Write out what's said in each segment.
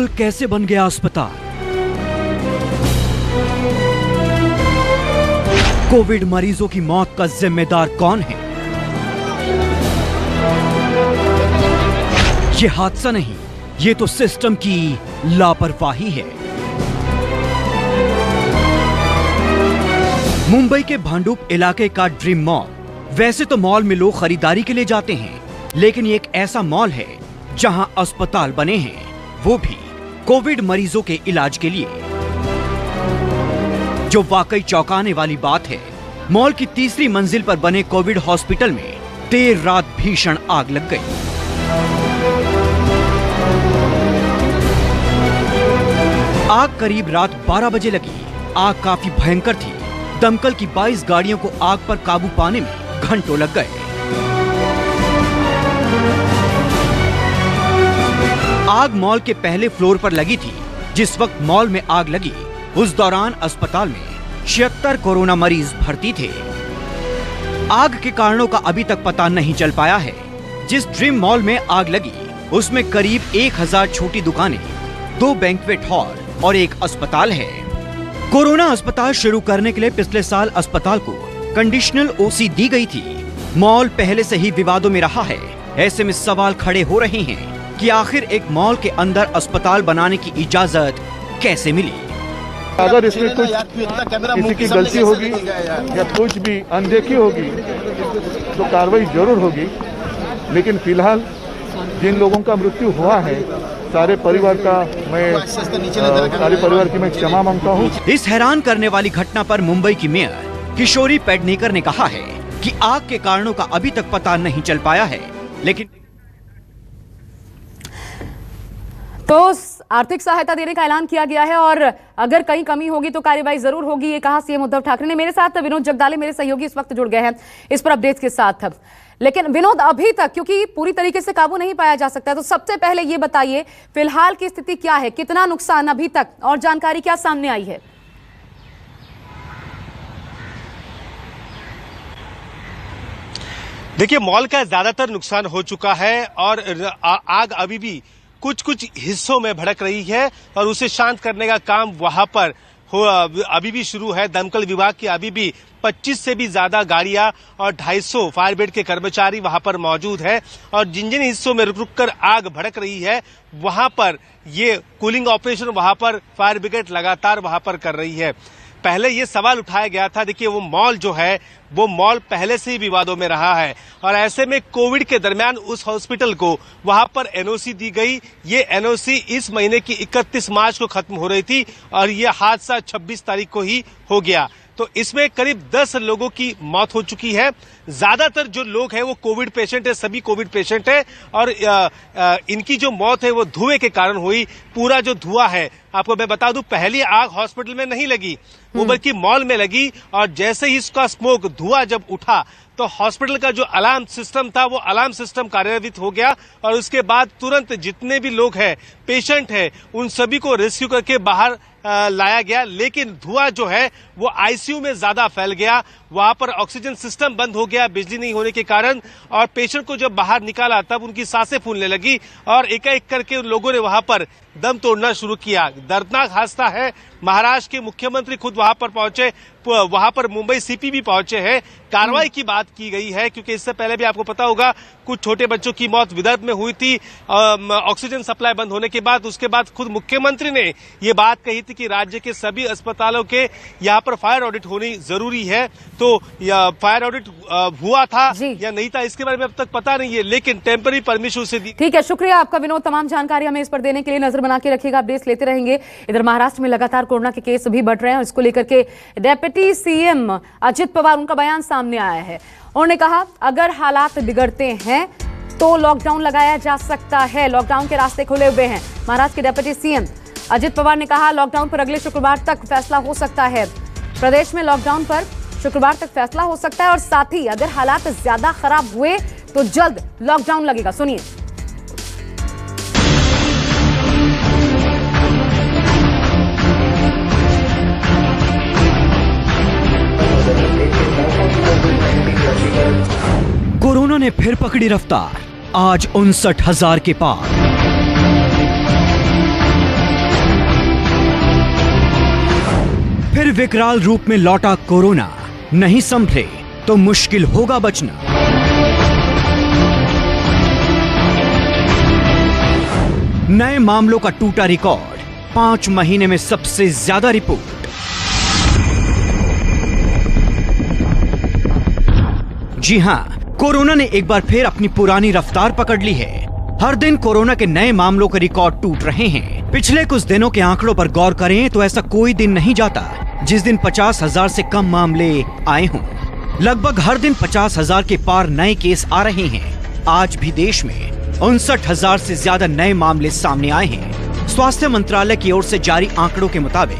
Mall कैसे बन गया अस्पताल? कोविड मरीजों की मौत का जिम्मेदार कौन है? ये हादसा नहीं, ये तो सिस्टम की लापरवाही है। मुंबई के भांडुप इलाके का ड्रीम मॉल। वैसे तो मॉल में लोग खरीदारी के लिए जाते हैं, लेकिन ये एक ऐसा मॉल है जहां अस्पताल बने हैं, वो भी कोविड मरीजों के इलाज के लिए। जो वाकई चौंकाने वाली बात है, मॉल की तीसरी मंजिल पर बने कोविड हॉस्पिटल में देर रात भीषण आग लग गई। आग करीब रात 12 बजे लगी। आग काफी भयंकर थी। दमकल की 22 गाड़ियों को आग पर काबू पाने में घंटों लग गए। आग मॉल के पहले फ्लोर पर लगी थी। जिस वक्त मॉल में आग लगी, उस दौरान अस्पताल में 76 कोरोना मरीज भर्ती थे। आग के कारणों का अभी तक पता नहीं चल पाया है। जिस ड्रीम मॉल में आग लगी, उसमें करीब 1000 छोटी दुकानें, 2 बैंक्वेट हॉल और 1 अस्पताल है। कोरोना अस्पताल शुरू करने के लिए पिछले साल अस्पताल को कंडीशनल ओसी दी गई थी। मॉल पहले से ही विवादों में रहा है। ऐसे में सवाल खड़े हो रहे हैं कि आखिर एक मॉल के अंदर अस्पताल बनाने की इजाजत कैसे मिली। अगर इसमें कुछ किसी की गलती होगी या कुछ भी अनदेखी होगी तो कार्रवाई जरूर होगी, लेकिन फिलहाल जिन लोगों का मृत्यु हुआ है, सारे परिवार की मैं क्षमा मांगता हूँ। इस हैरान करने वाली घटना पर मुंबई की मेयर किशोरी पेडनेकर ने कहा है कि आग के कारणों का अभी तक पता नहीं चल पाया है, लेकिन तो आर्थिक सहायता देने का ऐलान किया गया है और अगर कहीं कमी होगी तो कार्रवाई जरूर होगी, ये कहा सीएम उद्धव ठाकरे ने। मेरे साथ विनोद जगदाले मेरे सहयोगी इस वक्त जुड़ गए हैं इस पर अपडेट्स के साथ। लेकिन विनोद, अभी तक क्योंकि पूरी तरीके से काबू नहीं पाया जा सकता, तो सबसे पहले ये बताइए फिलहाल की स्थिति क्या है, कितना नुकसान अभी तक और जानकारी क्या सामने आई है? देखिए, मॉल का ज्यादातर नुकसान हो चुका है और आग अभी भी कुछ कुछ हिस्सों में भड़क रही है और उसे शांत करने का काम वहां पर अभी भी शुरू है। दमकल विभाग की अभी भी 25 से भी ज्यादा गाड़ियां और 250 फायर ब्रिगेड के कर्मचारी वहां पर मौजूद है और जिन जिन हिस्सों में रुक रुक कर आग भड़क रही है, वहां पर ये कूलिंग ऑपरेशन वहां पर फायर ब्रिगेड लगातार वहां पर कर रही है। पहले ये सवाल उठाया गया था, देखिए वो मॉल जो है वो मॉल पहले से ही विवादों में रहा है और ऐसे में कोविड के दरमियान उस हॉस्पिटल को वहां पर एनओसी दी गई। ये एनओसी इस महीने की 31 मार्च को खत्म हो रही थी और ये हादसा 26 तारीख को ही हो गया। तो इसमें करीब 10 लोगों की मौत हो चुकी है। ज्यादातर जो लोग हैं वो कोविड पेशेंट है, सभी कोविड पेशेंट है और इनकी जो मौत है वो धुएं के कारण हुई। पूरा जो धुआं है, आपको मैं बता दूं, पहली आग हॉस्पिटल में नहीं लगी, वो बल्कि मॉल में लगी और जैसे ही इसका स्मोक धुआं जब उठा तो हॉस्पिटल का जो अलार्म सिस्टम था वो अलार्म सिस्टम कार्यान्वित हो गया और उसके बाद तुरंत जितने भी लोग हैं, पेशेंट है, उन सभी को रेस्क्यू करके बाहर लाया गया। लेकिन धुआं जो है वो आईसीयू में ज्यादा फैल गया, वहां पर ऑक्सीजन सिस्टम बंद हो गया बिजली नहीं होने के कारण और पेशेंट को जब बाहर निकाला तब उनकी सांसें फूलने लगी और एक एक करके उन लोगों ने वहां पर दम तोड़ना शुरू किया। दर्दनाक हादसा है। महाराष्ट्र के मुख्यमंत्री खुद वहां पर पहुंचे, वहां पर मुंबई सीपी भी पहुंचे हैं। कार्रवाई की बात की गई है क्योंकि इससे पहले भी आपको पता होगा कुछ छोटे बच्चों की मौत विदर्भ में हुई थी ऑक्सीजन सप्लाई बंद होने के बाद। उसके बाद खुद मुख्यमंत्री ने ये बात कही थी कि राज्य के सभी अस्पतालों के यहाँ पर फायर ऑडिट होनी जरूरी है। तो फायर ऑडिट हुआ था या नहीं था इसके बारे में अब तक पता नहीं है, लेकिन टेम्पररी परमिशन से दी। ठीक है, शुक्रिया आपका विनोद, तमाम जानकारी हमें इस पर देने के लिए। नजर बना के रखिएगा, अपडेट्स लेते रहेंगे। इधर महाराष्ट्र में लगातार कोरोना के केस भी बढ़ रहे हैं और इसको लेकर के डेप्यूटी सीएम अजित पवार, उनका बयान सामने आया है। उन्होंने कहा अगर हालात बिगड़ते हैं तो लॉकडाउन लगाया जा सकता है, लॉकडाउन के रास्ते खुले हुए हैं। महाराष्ट्र के डेप्यूटी सीएम अजित पवार ने कहा लॉकडाउन पर अगले शुक्रवार तक फैसला हो सकता है। प्रदेश में लॉकडाउन पर शुक्रवार तक फैसला हो सकता है और साथ ही अगर हालात ज्यादा खराब हुए तो जल्द लॉकडाउन लगेगा। सुनिए। कोरोना ने फिर पकड़ी रफ्तार, आज 59,000 के पार। फिर विकराल रूप में लौटा कोरोना। नहीं संभले तो मुश्किल होगा बचना। नए मामलों का टूटा रिकॉर्ड, 5 महीने में सबसे ज्यादा रिपोर्ट। जी हां, कोरोना ने एक बार फिर अपनी पुरानी रफ्तार पकड़ ली है। हर दिन कोरोना के नए मामलों के रिकॉर्ड टूट रहे हैं। पिछले कुछ दिनों के आंकड़ों पर गौर करें तो ऐसा कोई दिन नहीं जाता जिस दिन 50,000 से कम मामले आए हों। लगभग हर दिन 50,000 के पार नए केस आ रहे हैं। आज भी देश में 59,000 से ज्यादा नए मामले सामने आए हैं। स्वास्थ्य मंत्रालय की ओर से जारी आंकड़ों के मुताबिक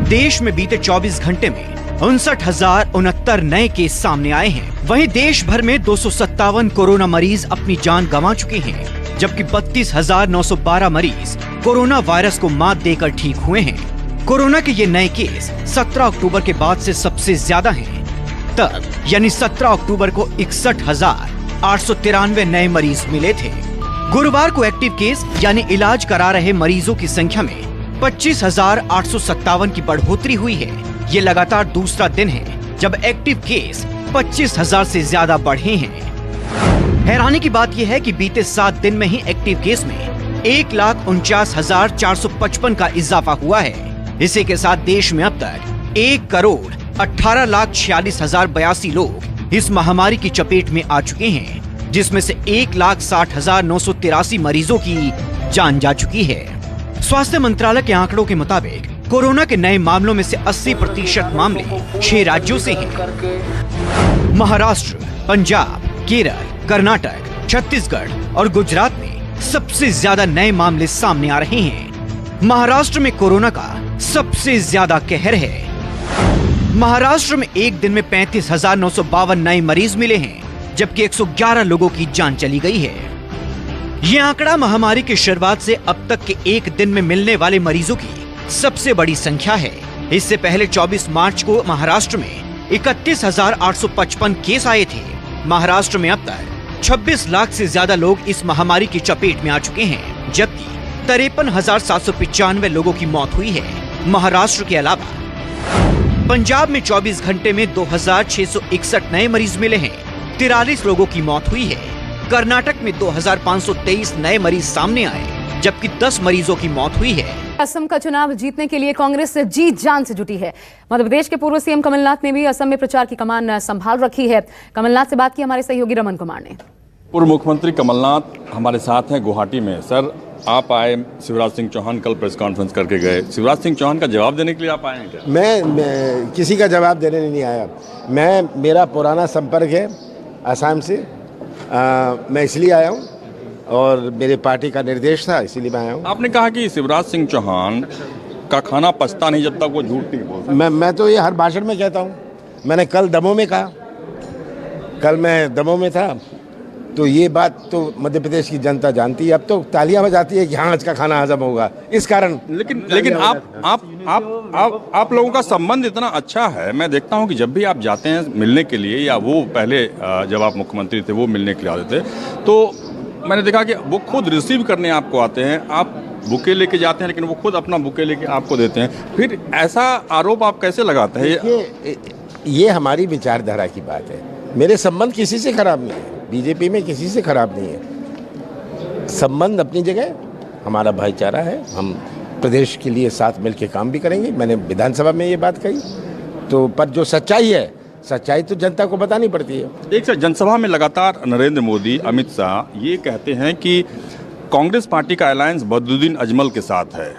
देश में बीते 24 घंटे में 59,069 नए केस सामने आए हैं। वहीं देश भर में 257 कोरोना मरीज अपनी जान गंवा चुके हैं, जबकि 32,912 मरीज कोरोना वायरस को मात देकर ठीक हुए हैं। कोरोना के ये नए केस 17 अक्टूबर के बाद से सबसे ज्यादा हैं। तब यानी 17 अक्टूबर को 61,893 नए मरीज मिले थे। गुरुवार को एक्टिव केस यानी इलाज करा रहे मरीजों की संख्या में 25,857 की बढ़ोतरी हुई है। ये लगातार दूसरा दिन है जब एक्टिव केस 25,000 से ज्यादा बढ़े हैं। हैरानी की बात यह है कि बीते 7 दिन में ही एक्टिव केस में 1,49,455 का इजाफा हुआ है। इसी के साथ देश में अब तक 1,18,46,082 लोग इस महामारी की चपेट में आ चुके हैं, जिसमें से 1,60,983 मरीजों की जान जा चुकी है। स्वास्थ्य मंत्रालय के आंकड़ों के मुताबिक कोरोना के नए मामलों में से 80% मामले 6 राज्यों से हैं। महाराष्ट्र, पंजाब, केरल, कर्नाटक, छत्तीसगढ़ और गुजरात में सबसे ज्यादा नए मामले सामने आ रहे हैं। महाराष्ट्र में कोरोना का सबसे ज्यादा कहर है। महाराष्ट्र में एक दिन में 35,952 नए मरीज मिले हैं, जबकि 111 लोगों की जान चली गई है। ये आंकड़ा महामारी की शुरुआत से अब तक के एक दिन में मिलने वाले मरीजों की सबसे बड़ी संख्या है। इससे पहले 24 मार्च को महाराष्ट्र में 31,855 केस आए थे। महाराष्ट्र में अब तक 26 लाख से ज्यादा लोग इस महामारी की चपेट में आ चुके हैं, जबकि 53,795 लोगों की मौत हुई है। महाराष्ट्र के अलावा पंजाब में 24 घंटे में 2,661 नए मरीज मिले हैं, 43 लोगों की मौत हुई है। कर्नाटक में 2,523 नए मरीज सामने आए, जबकि 10 मरीजों की मौत हुई है। असम का चुनाव जीतने के लिए कांग्रेस जी जान से जुटी है। मध्य प्रदेश के पूर्व सीएम कमलनाथ ने भी असम में प्रचार की कमान संभाल रखी है। कमलनाथ से बात की हमारे सहयोगी रमन कुमार ने। पूर्व मुख्यमंत्री कमलनाथ हमारे साथ हैं गुवाहाटी में। सर, आप आए, शिवराज सिंह चौहान कल प्रेस कॉन्फ्रेंस करके गए। शिवराज सिंह चौहान का जवाब देने के लिए आप आए हैं क्या? मैं किसी का जवाब देने नहीं आया। मेरा पुराना संपर्क है असम से। मैं इसलिए आया हूँ और मेरे पार्टी का निर्देश था, इसीलिए मैं आया हूँ। आपने कहा कि शिवराज सिंह चौहान का खाना पचता नहीं जब तक वो झूठ नहीं बोलते। मैं तो ये हर भाषण में कहता हूँ। मैंने कल दमोह में कहा, कल मैं दमोह में था, तो ये बात तो मध्य प्रदेश की जनता जानती है। अब तो तालियां बजाती है कि हाँ, आज का खाना हजम होगा, इस कारण। लेकिन आप लोगों का संबंध इतना अच्छा है। मैं देखता हूं कि जब भी आप जाते हैं मिलने के लिए, या वो पहले जब आप मुख्यमंत्री थे वो मिलने के लिए आते थे, तो मैंने देखा कि वो खुद रिसीव करने आपको आते हैं। आप बुके लेके जाते हैं, लेकिन वो खुद अपना बुके लेके आपको देते हैं। फिर ऐसा आरोप आप कैसे लगाते हैं? ये हमारी विचारधारा की बात है। मेरे संबंध किसी से खराब नहीं है, बीजेपी में किसी से खराब नहीं है। संबंध अपनी जगह, हमारा भाईचारा है। हम प्रदेश के लिए साथ मिलकर काम भी करेंगे। मैंने विधानसभा में ये बात कही। तो पर जो सच्चाई है, सच्चाई तो जनता को बतानी पड़ती है। एक सर, जनसभा में लगातार नरेंद्र मोदी, अमित शाह ये कहते हैं कि कांग्रेस पार्टी का अलायंस बदरुद्दीन अजमल के साथ है,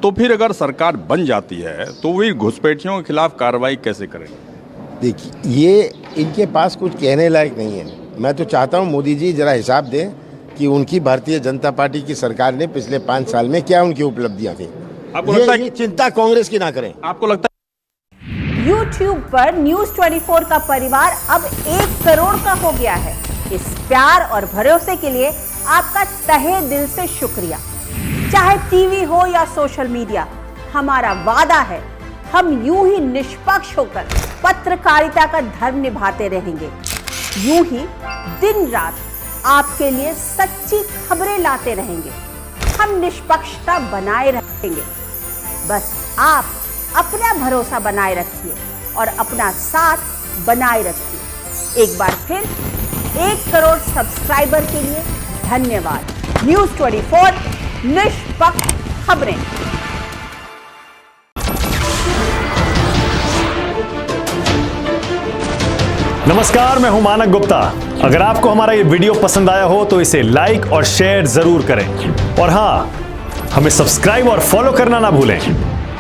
तो फिर अगर सरकार बन जाती है तो वे घुसपैठियों के खिलाफ कार्रवाई कैसे करेंगे? देखिए, ये इनके पास कुछ कहने लायक नहीं है। मैं तो चाहता हूँ मोदी जी जरा हिसाब दें कि उनकी भारतीय जनता पार्टी की सरकार ने पिछले 5 साल में क्या उनकी उपलब्धियां थी। आपको लगता है कि चिंता कांग्रेस की ना करें? आपको लगता है YouTube पर News 24 का परिवार अब 1 करोड़ का हो गया है। इस प्यार और भरोसे के लिए आपका तहे दिल से शुक्रिया। चाहे टीवी हो या सोशल मीडिया, हमारा वादा है हम यूं ही निष्पक्ष होकर पत्रकारिता का धर्म निभाते रहेंगे। यूं ही दिन रात आपके लिए सच्ची खबरें लाते रहेंगे। हम निष्पक्षता बनाए रखेंगे। बस आप अपना भरोसा बनाए रखिए और अपना साथ बनाए रखिए। एक बार फिर 1 करोड़ सब्सक्राइबर के लिए धन्यवाद। न्यूज़ 24 निष्पक्ष खबरें। नमस्कार, मैं हूं मानक गुप्ता। अगर आपको हमारा ये वीडियो पसंद आया हो तो इसे लाइक और शेयर जरूर करें और हां, हमें सब्सक्राइब और फॉलो करना ना भूलें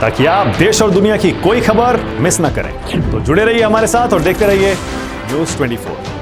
ताकि आप देश और दुनिया की कोई खबर मिस ना करें। तो जुड़े रहिए हमारे साथ और देखते रहिए न्यूज़ 24।